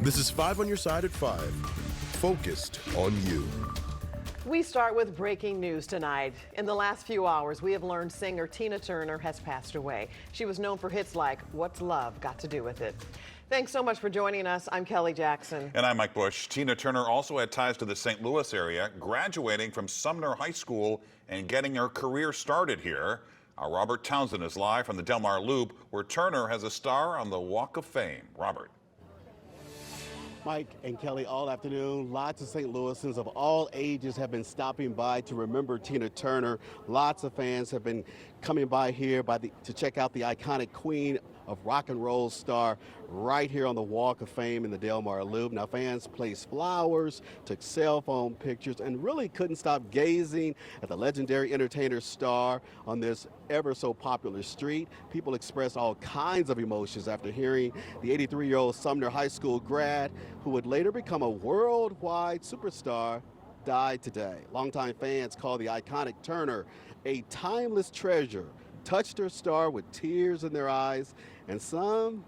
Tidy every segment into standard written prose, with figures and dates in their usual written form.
This is 5 on your side at 5. Focused on you. We start with breaking news tonight. In the last few hours, we have learned singer Tina Turner has passed away. She was known for hits like What's Love Got to Do with It? Thanks so much for joining us. I'm Kelly Jackson. And I'm Mike Bush. Tina Turner also had ties to the St. Louis area, graduating from Sumner High School and getting her career started here. Our Robert Townsend is live from the Del Mar Loop, where Turner has a star on the Walk of Fame. Robert. Mike and Kelly, all afternoon, lots of St. Louisans of all ages have been stopping by to remember Tina Turner. Lots of fans have been coming by here to check out the iconic queen of rock and roll star right here on the Walk of Fame in the Del Mar Loop. Now, fans placed flowers, took cell phone pictures, and really couldn't stop gazing at the legendary entertainer star on this ever so popular street. People expressed all kinds of emotions after hearing the 83-year-old Sumner High School grad, who would later become a worldwide superstar, died today. Longtime fans call the iconic Turner a timeless treasure, touched her star with tears in their eyes, and some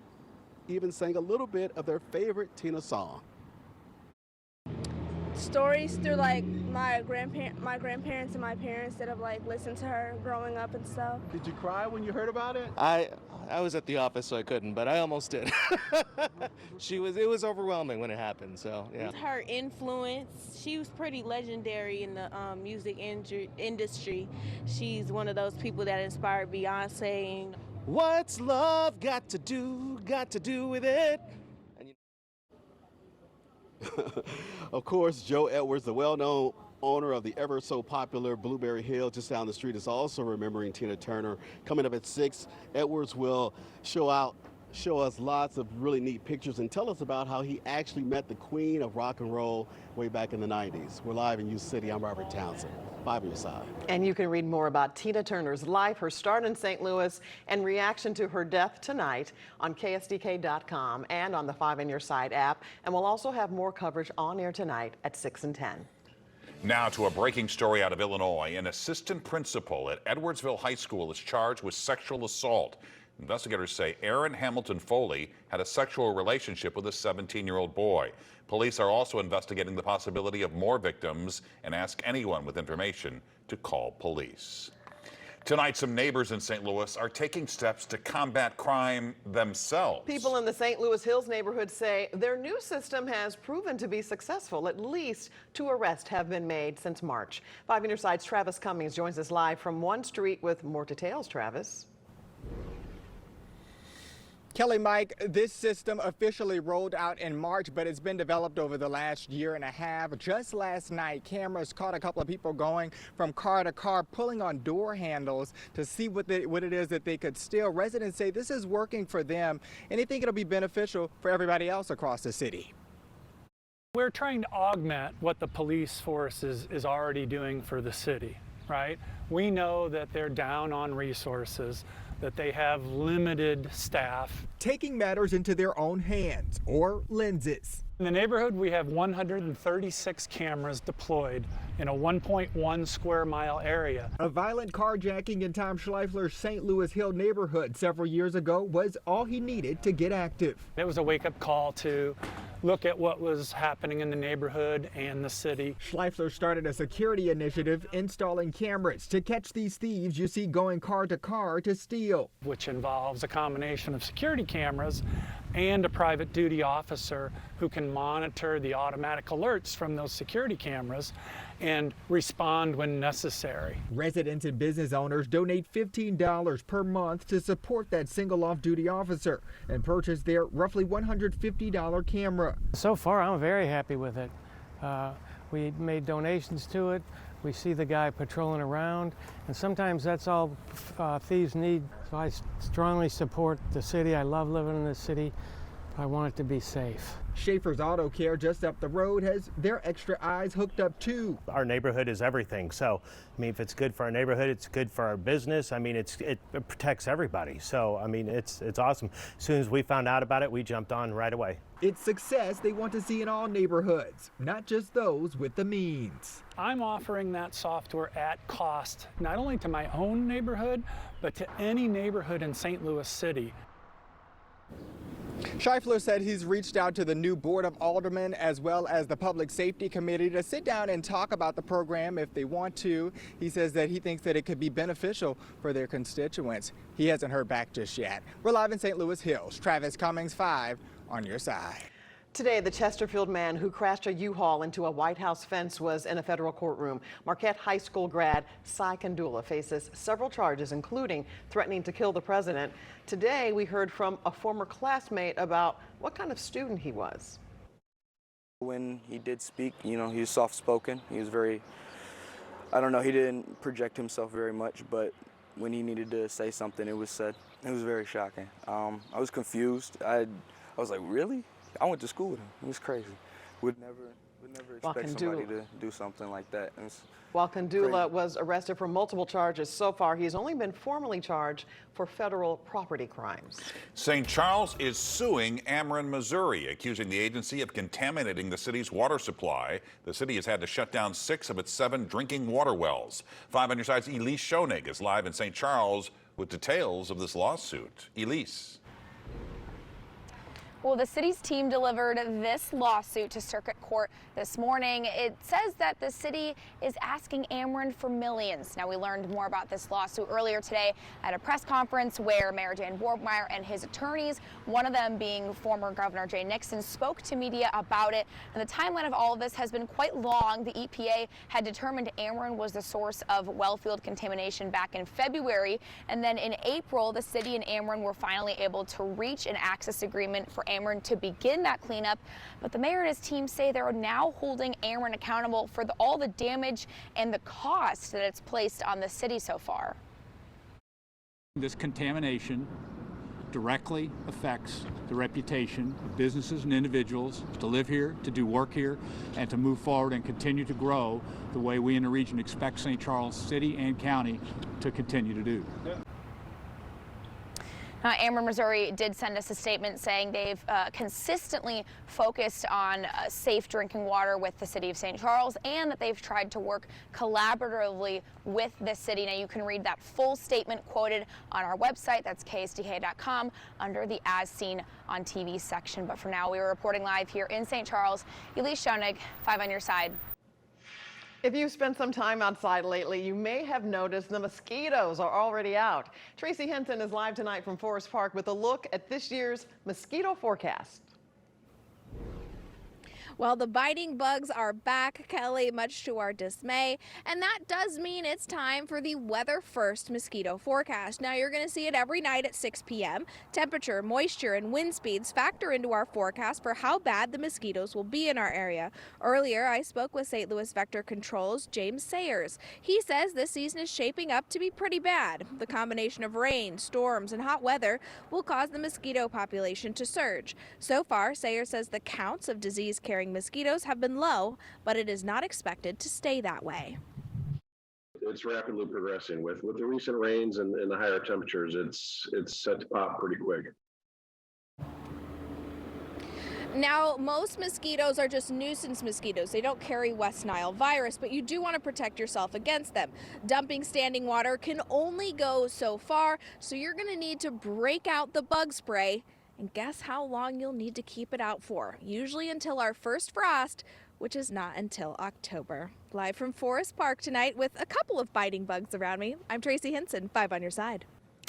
even sang a little bit of their favorite Tina song. Stories through like my grandparents and my parents that have like listened to her growing up and stuff. Did you cry when you heard about it? I was at the office, so I couldn't, but I almost did. It was overwhelming when it happened, so yeah. Her influence, she was pretty legendary in the music industry. She's one of those people that inspired Beyonce. What's love got to do with it? Of course, Joe Edwards, the well-known owner of the ever so popular Blueberry Hill just down the street, is also remembering Tina Turner. Coming up at 6, Edwards will show us lots of really neat pictures and tell us about how he actually met the queen of rock and roll way back in the 90s. We're live in U City. I'm Robert Townsend. 5 on your side. And you can read more about Tina Turner's life, her start in St. Louis, and reaction to her death tonight on KSDK.com and on the 5 on Your Side app. And we'll also have more coverage on air tonight at 6 and 10. Now to a breaking story out of Illinois. An assistant principal at Edwardsville High School is charged with sexual assault. Investigators say Aaron Hamilton Foley had a sexual relationship with a 17-year-old boy. Police are also investigating the possibility of more victims and ask anyone with information to call police. Tonight, some neighbors in St. Louis are taking steps to combat crime themselves. People in the St. Louis Hills neighborhood say their new system has proven to be successful. At least 2 arrests have been made since March. 5 on Your Side's Travis Cummings joins us live from one street with more details. Travis. Kelly, Mike, this system officially rolled out in March, but it's been developed over the last year and a half. Just last night, cameras caught a couple of people going from car to car, pulling on door handles to see what it is that they could steal. Residents say this is working for them, and they think it'll be beneficial for everybody else across the city. We're trying to augment what the police force is already doing for the city, right? We know that they're down on resources, that they have limited staff. Taking matters into their own hands, or lenses. In the neighborhood, we have 136 cameras deployed in a 1.1 square mile area. A violent carjacking in Tom Schleifler's St. Louis Hill neighborhood several years ago was all he needed to get active. It was a wake-up call to look at what was happening in the neighborhood and the city. Schleifler started a security initiative installing cameras to catch these thieves you see going car to steal. Which involves a combination of security cameras and a private duty officer who can monitor the automatic alerts from those security cameras and respond when necessary. Residents and business owners donate $15 per month to support that single off-duty officer and purchase their roughly $150 camera. So far, I'm very happy with it. We made donations to it. We see the guy patrolling around, and sometimes that's all thieves need. So I strongly support the city. I love living in this city. I want it to be safe. Schaefer's Auto Care just up the road has their extra eyes hooked up too. Our neighborhood is everything. So, I mean, if it's good for our neighborhood, it's good for our business. I mean, it protects everybody. So, I mean, it's awesome. As soon as we found out about it, we jumped on right away. It's success they want to see in all neighborhoods, not just those with the means. I'm offering that software at cost, not only to my own neighborhood, but to any neighborhood in St. Louis City. Scheifler said he's reached out to the new Board of Aldermen as well as the Public Safety Committee to sit down and talk about the program if they want to. He says that he thinks that it could be beneficial for their constituents. He hasn't heard back just yet. We're live in St. Louis Hills. Travis Cummings, 5 on your side. Today, the Chesterfield man who crashed a U-Haul into a White House fence was in a federal courtroom. Marquette High School grad Sai Candula faces several charges, including threatening to kill the president. Today, we heard from a former classmate about what kind of student he was. When he did speak, you know, he was soft-spoken. He was very, I don't know, he didn't project himself very much, but when he needed to say something, it was said. It was very shocking. I was confused. I was like, really? I went to school with him. It was crazy. Would never expect somebody to do something like that. While Candula was arrested for multiple charges so far, he's only been formally charged for federal property crimes. St. Charles is suing Ameren, Missouri, accusing the agency of contaminating the city's water supply. The city has had to shut down 6 of its 7 drinking water wells. 5 on your side's Elise Schoenig is live in St. Charles with details of this lawsuit. Elise. Well, the city's team delivered this lawsuit to Circuit Court this morning. It says that the city is asking Ameren for millions. Now, we learned more about this lawsuit earlier today at a press conference where Mayor Dan Borgmeyer and his attorneys, one of them being former Governor Jay Nixon, spoke to media about it. And the timeline of all of this has been quite long. The EPA had determined Ameren was the source of wellfield contamination back in February. And then in April, the city and Ameren were finally able to reach an access agreement for Ameren to begin that cleanup, but the mayor and his team say they're now holding Ameren accountable for all the damage and the cost that it's placed on the city so far. This contamination directly affects the reputation of businesses and individuals to live here, to do work here, and to move forward and continue to grow the way we in the region expect St. Charles City and County to continue to do. Ameren, Missouri did send us a statement saying they've consistently focused on safe drinking water with the city of St. Charles and that they've tried to work collaboratively with the city. Now, you can read that full statement quoted on our website. That's KSDK.com under the As Seen on TV section. But for now, we are reporting live here in St. Charles. Elise Schoenig, 5 on your side. If you've spent some time outside lately, you may have noticed the mosquitoes are already out. Tracy Henson is live tonight from Forest Park with a look at this year's mosquito forecast. Well, the biting bugs are back, Kelly, much to our dismay, and that does mean it's time for the weather first mosquito forecast. Now, you're going to see it every night at 6 p.m. Temperature, moisture, and wind speeds factor into our forecast for how bad the mosquitoes will be in our area. Earlier, I spoke with St. Louis Vector Control's James Sayers. He says this season is shaping up to be pretty bad. The combination of rain, storms, and hot weather will cause the mosquito population to surge. So far, Sayers says the counts of disease-carrying mosquitoes have been low, but it is not expected to stay that way. It's rapidly progressing with the recent rains and the higher temperatures. It's set to pop pretty quick. Now, most mosquitoes are just nuisance mosquitoes. They don't carry West Nile virus, but you do want to protect yourself against them. Dumping standing water can only go so far, so you're going to need to break out the bug spray. And guess how long you'll need to keep it out for? Usually until our first frost, which is not until October. Live from Forest Park tonight with a couple of biting bugs around me, I'm Tracy Henson, 5 on your side.